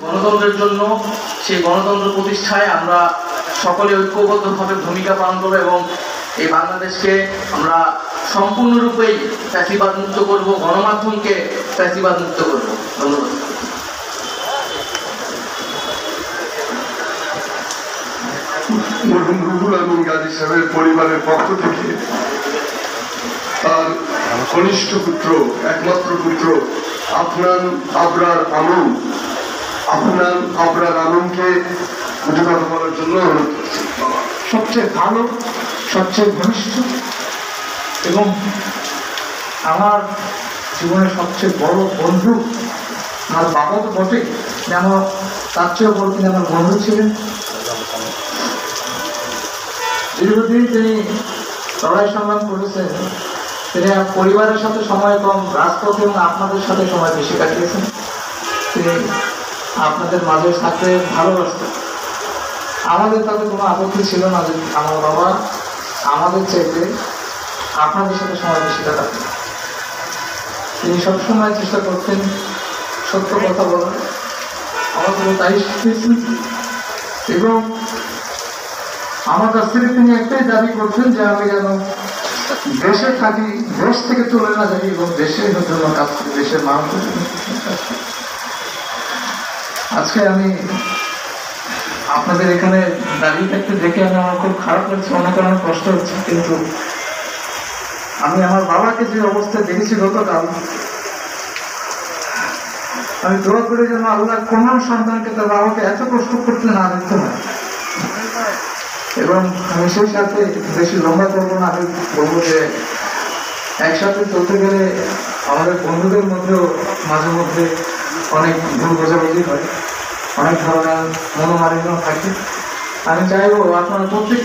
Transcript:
গণতন্ত্রের জন্য সেই গণতন্ত্র প্রতিষ্ঠায় আমরা সকলে ঐক্যবদ্ধভাবে ভূমিকা পালন করব এবং এই বাংলাদেশকে আমরা সম্পূর্ণরূপেই ফ্যাসিবাদ মুক্ত করব, গণমাধ্যমকে ফ্যাসিবাদ মুক্ত করব। ধন্যবাদ। মরহুম রুহুল আমিন গাজী সাহেবের পরিবারের পক্ষ থেকে তার কনিষ্ঠ পুত্র, একমাত্র পুত্র আফনান আবরার আলমকে দুটো কথা বলার জন্য অনুরোধ করছি। সবচেয়ে ভালো, সবচেয়ে ঘনিষ্ঠ এবং আমার জীবনের সবচেয়ে বড় বন্ধু আমার বাবা তো বটে, আমার তার চেয়েও বড় তিনি আমার বন্ধু ছিলেন। দীর্ঘদিন তিনি লড়াই সংগ্রাম করেছেন, তিনি পরিবারের সাথে সময় কম, রাজপথে এবং আপনাদের সাথে সময় বেশি কাটিয়েছেন। তিনি আপনাদের মাঝে থাকতে ভালোবাসতেন। আমাদের তাতে কোনো আপত্তি ছিল না যে আমার বাবা আমাদের চাইতে আপনাদের সাথে সময় বেশি কাটাতেন। তিনি সবসময় চেষ্টা করতেন সত্য কথা বলার, আমাদের তাই শিখেছেন এবং আমার কাছ থেকে তিনি একটাই দাবি করতেন যে আমি যেন দেশে থাকি, দেশ থেকে চলে না যাই এবং দেশের জন্য কাজ করি, দেশের মানুষের জন্য। আজকে আমি আপনাদের এখানে দাঁড়িয়ে থাকতে দেখে আমার খুব খারাপ লাগছে, অনেক অনেক কষ্ট হচ্ছে, কিন্তু আমি আমার বাবাকে যে অবস্থায় দেখেছি গতকাল, আমি দোয়া করে যেন আল্লাহ কোন সন্তানকে তার বাবাকে এত কষ্ট করতে না দিতে হয়। এবং আমি সেই সাথে বেশি লম্বা করবো না, আমি বলবো যে একসাথে চলতে গেলে আমাদের বন্ধুদের মধ্যেও মাঝে মধ্যে অনেক ভুল বোঝাবুঝি হয়, অনেক ধরনের মনোমালিন্য থাকে। আমি চাইবো আপনারা প্রত্যেক